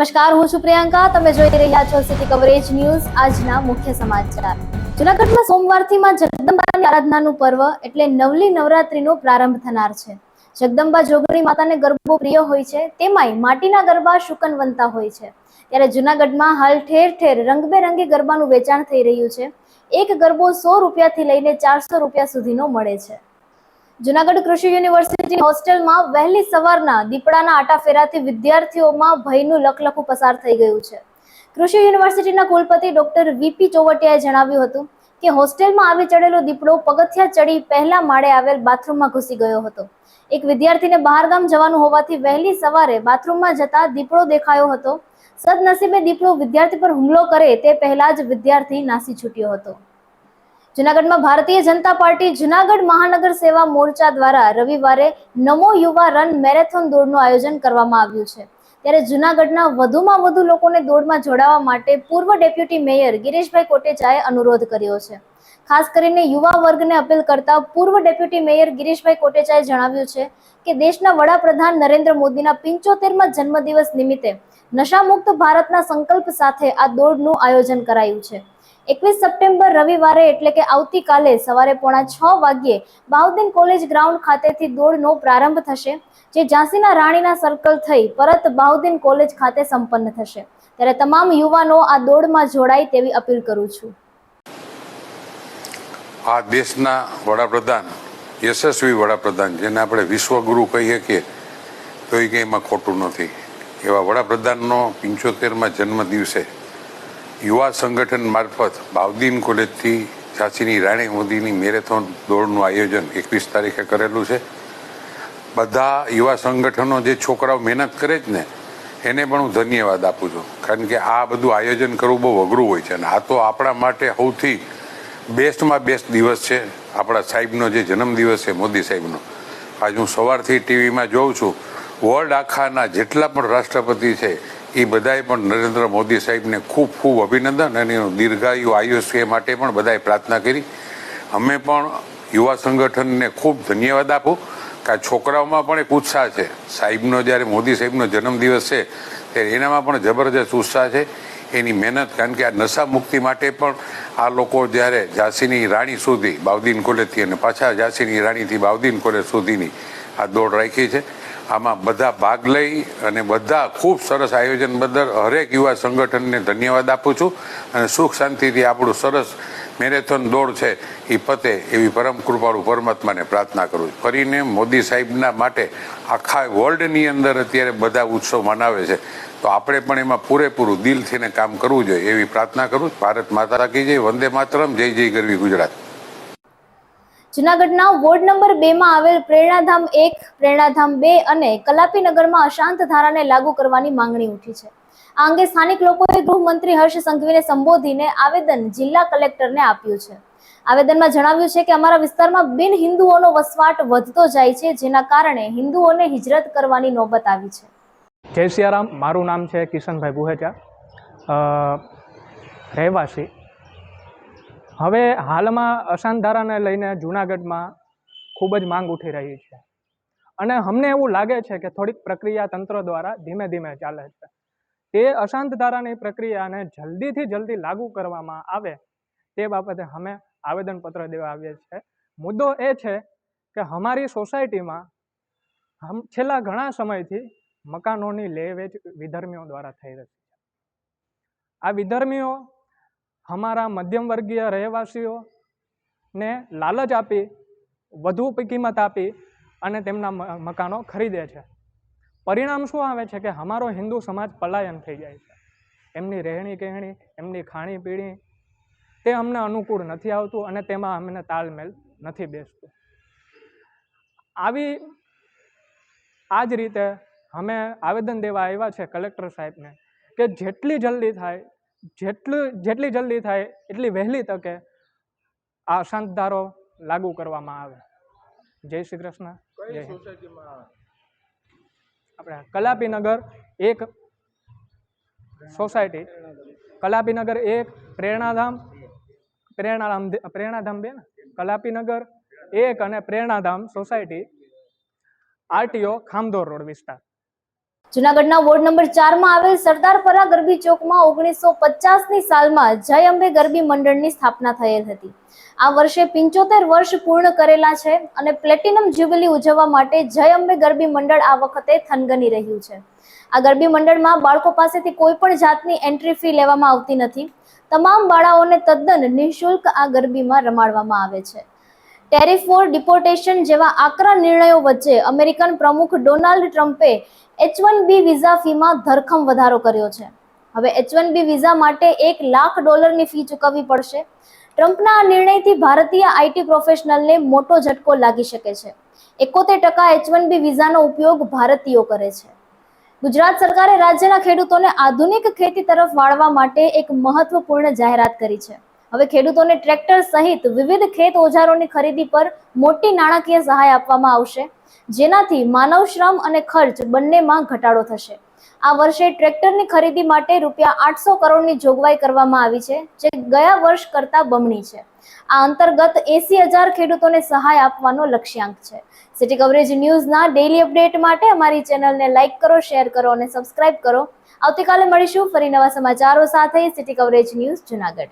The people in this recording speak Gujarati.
નમસ્કાર, હું છું પ્રિયંકા. તમે જોઈ રહ્યા છો સિટી કવરેજ ન્યૂઝ. આજના મુખ્ય સમાચાર. જૂનાગઢમાં સોમવારથી માં જગદંબાની આરાધનાનું પર્વ એટલે નવલી નવરાત્રીનો પ્રારંભ થનાર છે. જગદંબા જોગણી માતાને ગરબો પ્રિય હોય છે, તેમાંય માટીના ગરબા શુકનવંતા હોય છે. ત્યારે જૂનાગઢમાં હાલ ઠેર ઠેર રંગબેરંગી ગરબાનું વેચાણ થઈ રહ્યું છે. એક ગરબો 100 રૂપિયાથી લઈને 400 રૂપિયા સુધીનો મળે છે. જૂનાગઢ કૃષિ યુનિવર્સિટી હોસ્ટેલમાં વહેલી સવારના દીપડાના આટાફેરાથી વિદ્યાર્થીઓમાં ભયનું લખલખું પસાર થઈ ગયું છે. કૃષિ યુનિવર્સિટીના કુલપતિ ડોક્ટર વીપી ચોવટિયાએ જણાવ્યું હતું કે હોસ્ટેલમાં આવી ચડેલો દીપડો પગથિયા ચડી પહેલા માળે આવેલ બાથરૂમમાં ઘૂસી ગયો હતો. એક વિદ્યાર્થીને બહારગામ જવાનું હોવાથી વહેલી સવારે બાથરૂમમાં જતા દીપડો દેખાયો હતો. સદનસીબે દીપડો વિદ્યાર્થી પર હુમલો કરે તે પહેલા જ વિદ્યાર્થી નાસી છૂટ્યો હતો. જૂનાગઢમાં ભારતીય જનતા પાર્ટી જૂનાગઢ મહાનગર સેવા મોરચા દ્વારા રવિવારે નમો યુવા રન મેરેથોન દોડનું આયોજન કરવામાં આવ્યું છે. ત્યારે જૂનાગઢના વધુમાં વધુ લોકોને દોડમાં જોડાવા માટે પૂર્વ ડેપ્યુટી મેયર ગિરીશભાઈ કોટેચાએ અનુરોધ કર્યો છે. ખાસ કરીને યુવા વર્ગને અપીલ કરતા પૂર્વ ડેપ્યુટી મેયર ગિરીશભાઈ કોટેચાએ જણાવ્યું છે કે દેશના વડાપ્રધાન નરેન્દ્ર મોદીના 75મા જન્મદિવસ નિમિત્તે નશામુક્ત ભારતના સંકલ્પ સાથે આ દોડનું આયોજન કરાયું છે. 21 સપ્ટેમ્બર રવિવારે એટલે કે આવતીકાલે સવારે 5:45 વાગ્યે બાઉદ્દીન કોલેજ ગ્રાઉન્ડ ખાતેથી દોડનો પ્રારંભ થશે, જે ઝાંસીના રાણીના સર્કલ થઈ પરત બાઉદ્દીન કોલેજ ખાતે સંપન્ન થશે. ત્યારે તમામ યુવાનો આ દોડમાં જોડાય તેવી અપીલ કરું છું. આ દેશના વડાપ્રધાન, યશસ્વી વડાપ્રધાન, જેને આપણે વિશ્વગુરુ કહીએ કે તો એ કંઈ એમાં ખોટું નથી, એવા વડાપ્રધાનનો 75મા જન્મ દિવસે યુવા સંગઠન મારફત બાઉદ્દીન કોલેજથી ઝાંસીની રાણી મોદીની મેરેથોન દોડનું આયોજન 21 તારીખે કરેલું છે. બધા યુવા સંગઠનો જે છોકરાઓ મહેનત કરે જ ને એને પણ હું ધન્યવાદ આપું છું, કારણ કે આ બધું આયોજન કરવું બહુ અઘરું હોય છે અને આ તો આપણા માટે સૌથી બેસ્ટમાં બેસ્ટ દિવસ છે. આપણા સાહેબનો જે જન્મદિવસ છે, મોદી સાહેબનો. આજ હું સવારથી ટીવીમાં જોઉં છું, વર્લ્ડ આખાના જેટલા પણ રાષ્ટ્રપતિ છે એ બધાએ પણ નરેન્દ્ર મોદી સાહેબને ખૂબ ખૂબ અભિનંદન અને એનું દીર્ઘાયુ આયુષ્ય માટે પણ બધાએ પ્રાર્થના કરી. અમે પણ યુવા સંગઠનને ખૂબ ધન્યવાદ આપું કે આ છોકરાઓમાં પણ એક ઉત્સાહ છે. સાહેબનો જ્યારે મોદી સાહેબનો જન્મદિવસ છે ત્યારે એનામાં પણ જબરજસ્ત ઉત્સાહ છે. એની મહેનત, કારણ કે આ નશા મુક્તિ માટે પણ આ લોકો જ્યારે ઝાંસીની રાણી સુધી બાઉદ્દીન કોલેજથી અને પાછા ઝાંસીની રાણીથી બાઉદ્દીન કોલેજ સુધીની આ દોડ રાખી છે. આમાં બધા ભાગ લઈ અને બધા ખૂબ સરસ આયોજન બદલ હરેક યુવા સંગઠનને ધન્યવાદ આપું છું અને સુખ શાંતિથી આપણું સરસ મેરેથોન દોડ છે એ પતે એવી પરમ કૃપાળુ પરમાત્માને પ્રાર્થના કરું છું. ફરીને મોદી સાહેબના માટે આખા વર્લ્ડની અંદર અત્યારે બધા ઉત્સવ મનાવે છે, તો આપણે પણ એમાં પૂરેપૂરું દિલથીને કામ કરવું જોઈએ એવી પ્રાર્થના કરું. ભારત માતા કી જય, વંદે માતરમ, જય જય ગરવી ગુજરાત. જૂનાગઢના વોર્ડ નંબર 2 માં આવેલ પ્રેરણાધામ 1, પ્રેરણાધામ 2 અને કલાપીનગરમાં અશાંત ધારાને લાગુ કરવાની માંગણી ઉઠી છે. આ અંગે સ્થાનિક લોકોએ ગૃહમંત્રી હર્ષ સંઘવીને સંબોધીને આવેદન જિલ્લા કલેક્ટરને આપ્યું છે. આવેદનમાં જણાવ્યું છે કે અમારા વિસ્તારમાં બિન હિન્દુઓનો વસવાટ વધતો જાય છે, જેના કારણે હિન્દુઓને હિજરત કરવાની નોબત આવી છે. જય સિયારામ. મારું નામ છે કિશનભાઈ બુહેચા, રહેવાસી. હવે હાલમાં અશાંત ધારાને લઈને જૂનાગઢમાં ખૂબ જ માંગ ઉઠી રહી છે અને અમને એવું લાગે છે કે થોડીક પ્રક્રિયા તંત્ર દ્વારા ધીમે ધીમે ચાલે છે. તે અશાંત ધારાની પ્રક્રિયાને જલ્દીથી જલ્દી લાગુ કરવામાં આવે તે બાબતે અમે આવેદનપત્ર દેવા આવીએ છીએ. મુદ્દો એ છે કે અમારી સોસાયટીમાં છેલ્લા ઘણા સમયથી મકાનોની લે વેચ વિધર્મીઓ દ્વારા થઈ રહી છે. આ વિધર્મીઓ અમારા મધ્યમ વર્ગીય રહેવાસીઓને લાલચ આપી, વધુ કિંમત આપી અને તેમના મકાનો ખરીદે છે. પરિણામ શું આવે છે કે અમારો હિન્દુ સમાજ પલાયન થઈ જાય છે. એમની રહેણી કહેણી, એમની ખાણી પીણી તે અમને અનુકૂળ નથી આવતું અને તેમાં અમને તાલમેલ નથી બેસતું. આ જ રીતે અમે આવેદન દેવા આવ્યા છે કલેક્ટર સાહેબને કે જેટલી જલ્દી થાય એટલી વહેલી તકે આ અશાંત ધારો લાગુ કરવામાં આવે. જય શ્રી કૃષ્ણ. આપણે કલાપીનગર 1 સોસાયટી, કલાપીનગર 1, પ્રેરણાધામ 2, કલાપીનગર 1 અને પ્રેરણાધામ સોસાયટી, RTO ખામદોર રોડ વિસ્તાર. જૂનાગઢના વોર્ડ નંબર 4 માં આવેલ સરદારપરા ગરબી ચોકમાં 1950ની સાલમાં જય અંબે ગરબી મંડળની સ્થાપના થયેલ હતી. આ વર્ષે 75 વર્ષ પૂર્ણ કરેલા છે અને પ્લેટિનમ જ્યુબિલી ઉજવવા માટે જય અંબે ગરબી મંડળ આ વખતે થનગની રહ્યું છે. આ ગરબી મંડળમાં બાળકો પાસેથી કોઈ પણ જાતની એન્ટ્રી ફી લેવામાં આવતી નથી. તમામ બાળાઓને તદ્દન નિઃશુલ્ક આ ગરબીમાં રમાડવામાં આવે છે. ટેરિફ વોર, ડિપોર્ટેશન જેવા આકરા નિર્ણયો વચ્ચે અમેરિકન પ્રમુખ ડોનાલ્ડ ટ્રમ્પે H-1B વિઝા ફીમાં ધરખમ વધારો કર્યો છે. હવે H-1B વિઝા માટે $1 લાખ ફી ચૂકવવી પડશે. ટ્રમ્પના આ નિર્ણયથી ભારતીય આઈટી પ્રોફેશનલને મોટો ઝટકો લાગી શકે છે. 71% H-1B વિઝાનો ઉપયોગ ભારતીયો કરે છે. ગુજરાત સરકારે રાજ્યના ખેડૂતોને આધુનિક ખેતી તરફ વાળવા માટે એક મહત્વપૂર્ણ જાહેરાત કરી છે. હવે ખેડૂતોને ટ્રેક્ટર સહિત વિવિધ ખેત ઓજારોની ખરીદી પર મોટી નાણાકીય સહાય આપવામાં આવશે, જેનાથી માનવ શ્રમ અને ખર્ચ બંનેમાં ઘટાડો થશે. આ વર્ષે ટ્રેક્ટરની ખરીદી માટે ₹800 કરોડની જોગવાઈ કરવામાં આવી છે, જે ગયા વર્ષ કરતા બમણી છે. આ અંતર્ગત 80,000 ખેડૂતોને સહાય આપવાનો લક્ષ્યાંક છે. સિટી કવરેજ ન્યૂઝના ડેઇલી અપડેટ માટે અમારી ચેનલને લાઇક કરો, શેર કરો અને સબસ્ક્રાઇબ કરો. આવતીકાલે મળીશું ફરી નવા સમાચારો સાથે. City coverage news Junagadh.